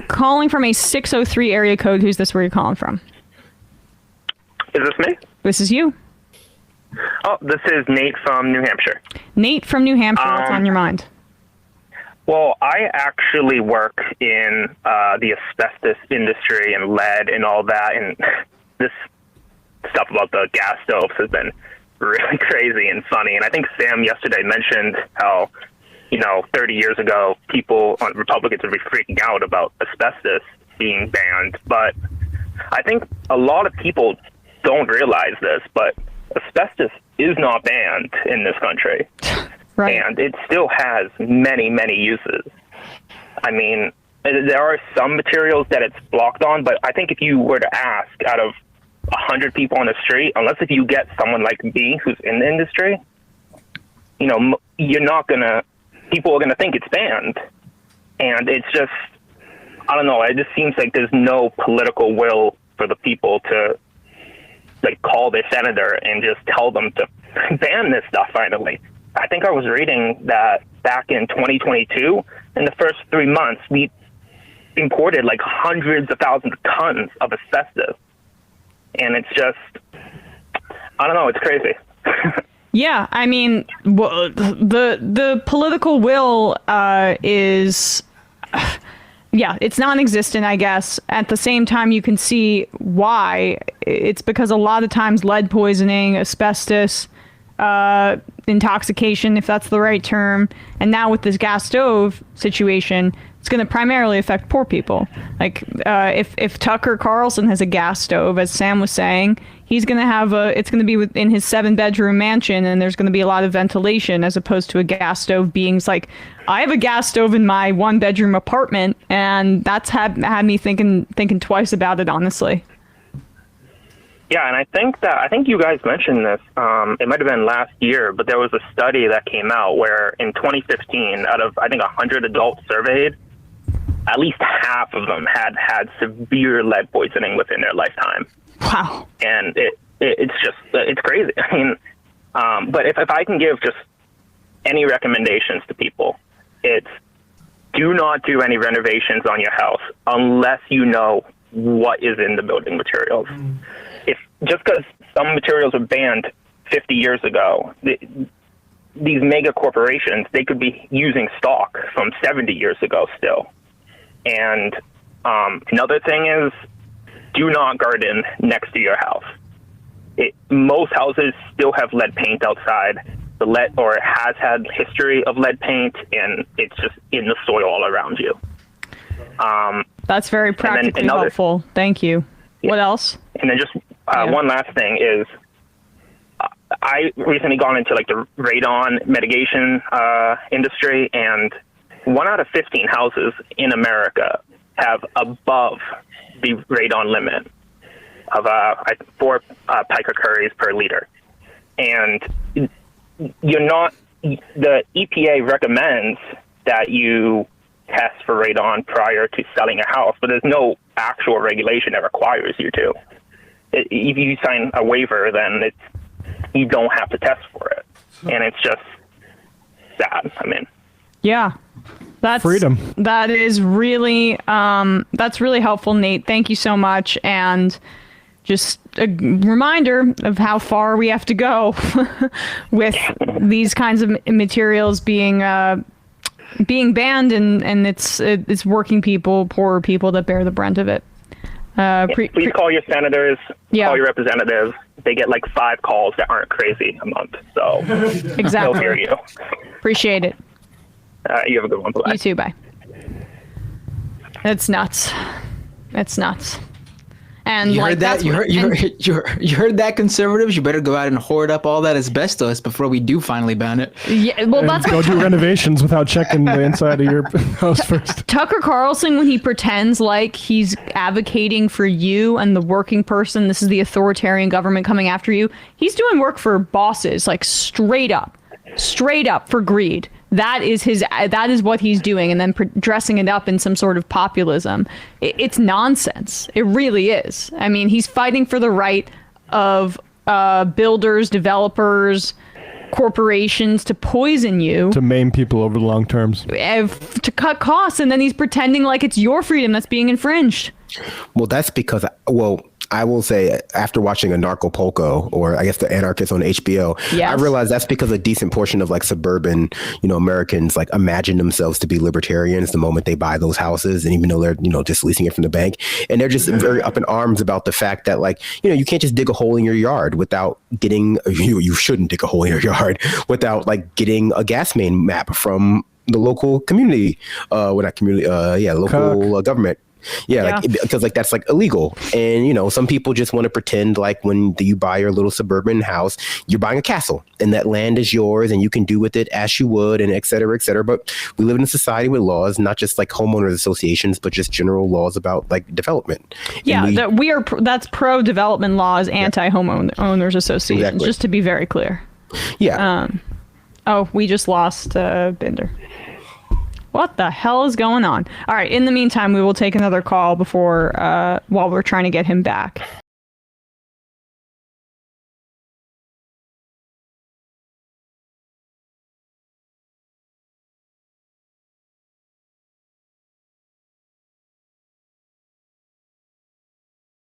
calling from a 603 area code. Who's this? Where you're calling from? Is this me? This is you. Oh, this is Nate from New Hampshire. Nate from New Hampshire. What's on your mind? Well, I actually work in the asbestos industry and lead and all that, and this stuff about the gas stoves has been really crazy and funny. And I think Sam yesterday mentioned how, 30 years ago, Republicans would be freaking out about asbestos being banned. But I think a lot of people don't realize this, but asbestos is not banned in this country. Right. And it still has many, many uses. I mean, there are some materials that it's blocked on, but I think if you were to ask out of 100 people on the street, unless if you get someone like me who's in the industry, you're not going to, people are going to think it's banned. And it's just, I don't know, it just seems like there's no political will for the people to call their senator and just tell them to ban this stuff finally. I think I was reading that back in 2022, in the first 3 months, we imported hundreds of thousands of tons of asbestos. And it's just, I don't know, it's crazy. Yeah, I mean, the political will is, it's non-existent, I guess. At the same time, you can see why. It's because a lot of times lead poisoning, asbestos, intoxication, if that's the right term, and now with this gas stove situation, it's going to primarily affect poor people. If Tucker Carlson has a gas stove, as Sam was saying, he's going to have it's going to be within his 7-bedroom mansion, and there's going to be a lot of ventilation, as opposed to a gas stove being I have a gas stove in my 1-bedroom apartment, and that's had me thinking twice about it, honestly. Yeah, and I think you guys mentioned this. It might have been last year, but there was a study that came out where in 2015, out of, I think, 100 adults surveyed, at least half of them had severe lead poisoning within their lifetime. Wow. And it's crazy. I mean, but if I can give just any recommendations to people, it's do not do any renovations on your house unless you know what is in the building materials. Just because some materials were banned 50 years ago, these mega corporations, they could be using stock from 70 years ago still. And another thing is, do not garden next to your house. Most houses still have lead paint outside. The lead, or it has had history of lead paint, and it's just in the soil all around you. That's very practically helpful. Thank you. Yeah. What else? And then just one last thing is, I recently gone into the radon mitigation industry, and 1 out of 15 houses in America have above the radon limit of 4 picocurries per liter. And the EPA recommends that you test for radon prior to selling a house, but there's no actual regulation that requires you to. If you sign a waiver, then you don't have to test for it. And it's just sad. I mean, yeah, that's freedom. That is really, that's really helpful, Nate. Thank you so much. And just a reminder of how far we have to go with these kinds of materials being banned, and it's working people, poorer people that bear the brunt of it. Please call your senators, call your representatives. They get 5 calls that aren't crazy a month. So exactly. They'll hear you. Appreciate it. You have a good one. Bye. You too. Bye. It's nuts. It's nuts. And you heard that? You heard that, conservatives? You better go out and hoard up all that asbestos before we do finally ban it. Yeah, well, that's go do renovations without checking the inside of your house first. Tucker Carlson, when he pretends like he's advocating for you and the working person, this is the authoritarian government coming after you. He's doing work for bosses, straight up for greed. That is what he's doing, and then dressing it up in some sort of populism. It's nonsense. It really is. I mean, he's fighting for the right of builders, developers, corporations to poison you To maim people over the long terms. to cut costs, and then he's pretending like it's your freedom that's being infringed. Well, that's because, I will say after watching Anarchapulco, or I guess The Anarchist on HBO, Yes. I realized that's because a decent portion of like suburban, Americans like imagine themselves to be libertarians the moment they buy those houses. And even though they're, just leasing it from the bank, and they're just very up in arms about the fact that like, you can't just dig a hole in your yard without getting, you shouldn't dig a hole in your yard without like getting a gas main map from the local community, local government. Yeah, Yeah. like, because like that's like illegal, and some people just want to pretend like when you buy your little suburban house, you're buying a castle, and that land is yours, and you can do with it as you would, and et cetera, et cetera. But we live in a society with laws, not just like homeowners associations, but just general laws about like development. Yeah, And that's pro development laws, anti homeowners associations. Exactly. Just to be very clear. yeah, We just lost Binder. What the hell is going on? All right. In the meantime, we will take another call while we're trying to get him back.